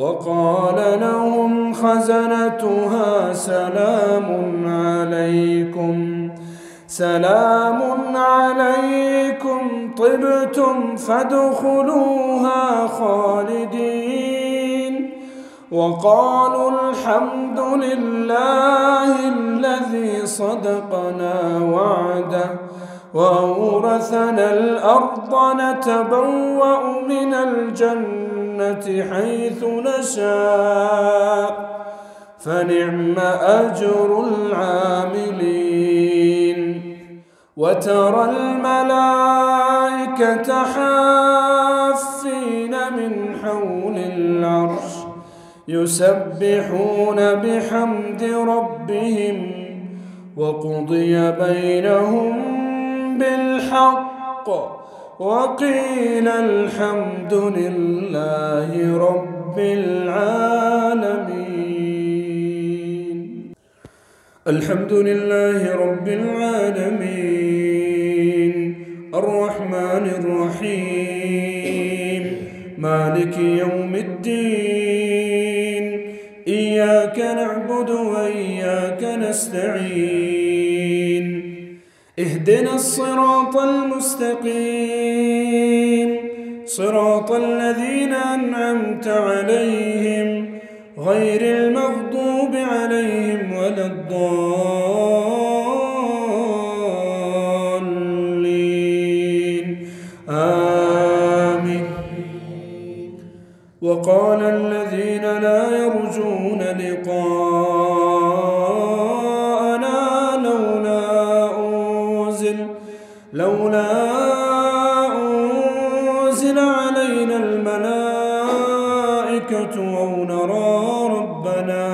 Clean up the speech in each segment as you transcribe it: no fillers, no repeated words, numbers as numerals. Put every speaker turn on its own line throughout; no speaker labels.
وقال لهم خزنتها سلام عليكم طبتم فادخلوها خالدين. وقالوا الحمد لله الذي صدقنا وعده وأورثنا الأرض نتبوأ من الجنة حيث نشاء فنعم أجر العاملين. وترى الملائكة حافين من حول العرش يسبحون بحمد ربهم وقضي بينهم بالحق وقيل الحمد لله رب العالمين. الحمد لله رب العالمين الرحمن الرحيم مالك يوم الدين إياك نعبد وإياك نستعين اهدنا الصراط المستقيم صراط الذين أنعمت عليهم غير المغضوب عليهم ولا الضالين آمين. وقال الذين لا يرجون لقاءنا لولا أنزل علينا الملائكة أو نرى ربنا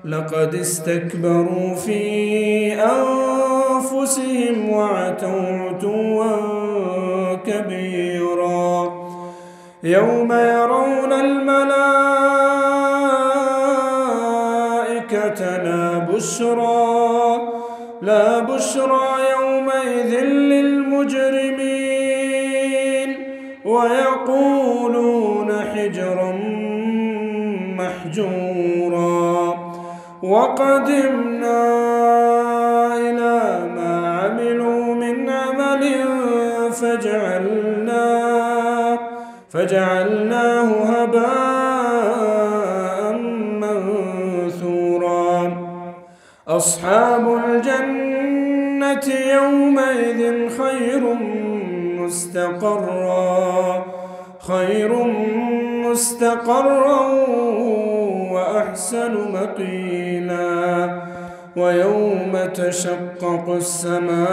لقد استكبروا في أنفسهم وعتوا عتوا كبيرا. يوم يرون الملائكة لا بشرى يومئذ للمجرمين ويقولون حجرا محجورا. وقدمنا إلى ما عملوا من عمل فجعلناه هباء منثورا. أصحاب الجنة يومئذ خير مستقرا وأحسن مقيلا. ويوم تشقق السماء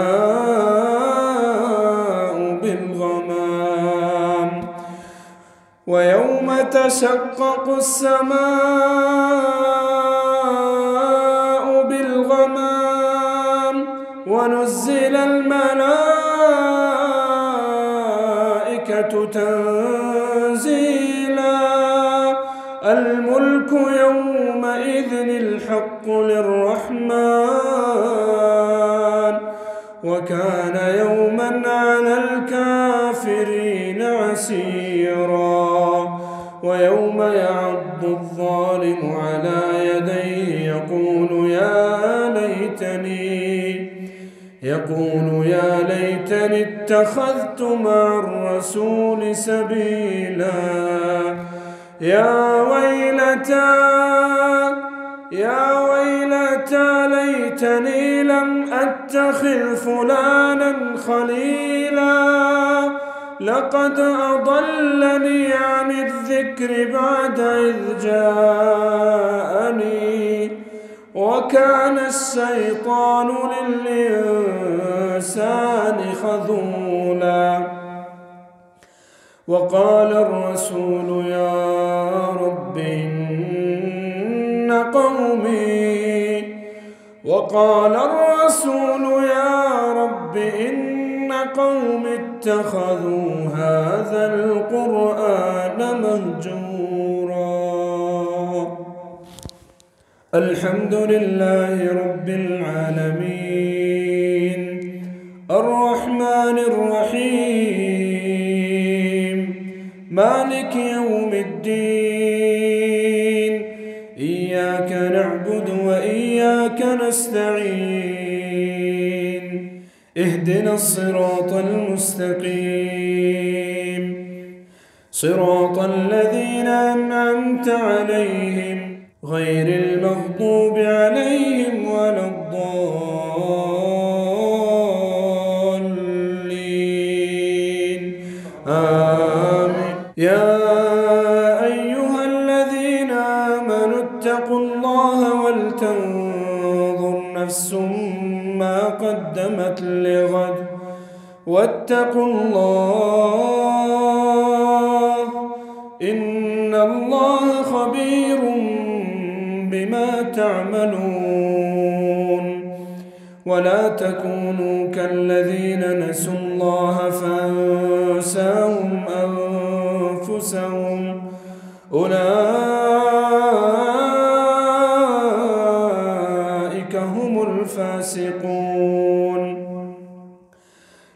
بالغمام ونزل الملائكة تنزيلا. الملك يومئذ الحق للرحمن وكان يوما على الكافرين عسيرا. ويوم يعض الظالم على يديه يقول يا ليتني اتخذت مع الرسول سبيلا. يا ويلتى ليتني لم أتخذ فلانا خليلا لقد أضلني عن الذكر بعد إذ جاءني وكان الشيطان للإنسان خذولا. وقال الرسول يا رب إن قوم اتخذوا هذا القرآن مهجورا. الحمد لله رب العالمين الرحمن الرحيم مالك يوم الدين إياك نعبد وإياك نستعين اهدنا الصراط المستقيم صراط الذين أنعمت عليهم غير المغضوب عليهم ولا الضالين آمين. يا أيها الذين آمنوا اتقوا الله ولتنظر نفس ما قدمت لغد واتقوا الله إن الله خبير بما تعملون. ولا تكونوا كالذين نسوا الله فأنساهم أنفسهم أولئك هم الفاسقون.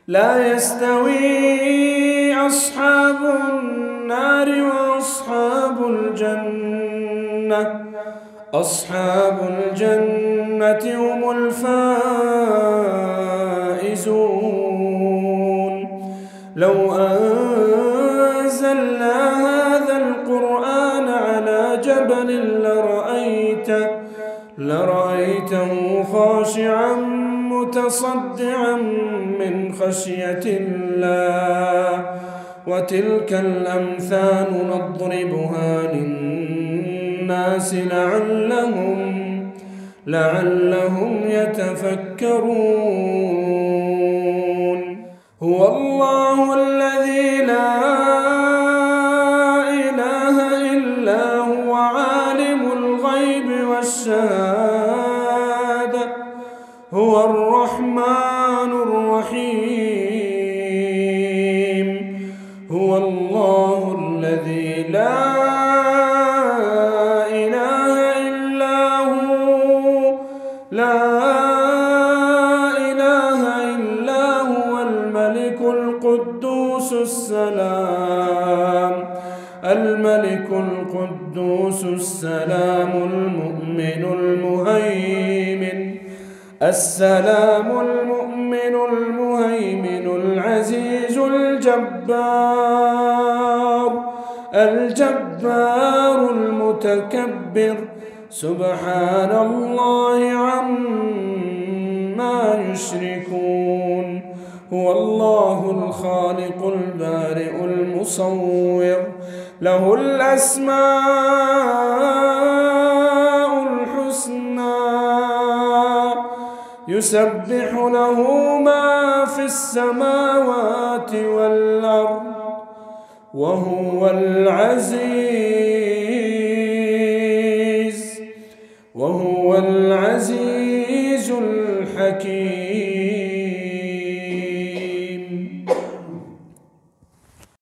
لا يستوي أصحاب النار وأصحاب الجنة هم الفائزون. لو أنزلنا هذا القرآن على جبل لرأيته خاشعا متصدعا من خشية الله. وتلك الأمثال نضربها للناس لعلهم يتفكرون. هو الله الذي لا إله إلا هو عالم الغيب والشهادة هو الرحمن الرحيم. هو الله الذي لا إله إلا هو الملك القدوس السلام المؤمن المهيمن العزيز الجبار المتكبر سبحان الله عما يشركون. هو الله الخالق البارئ المصور له الأسماء الحسنى يسبح له ما في السماوات والأرض وهو العزيز الحكيم.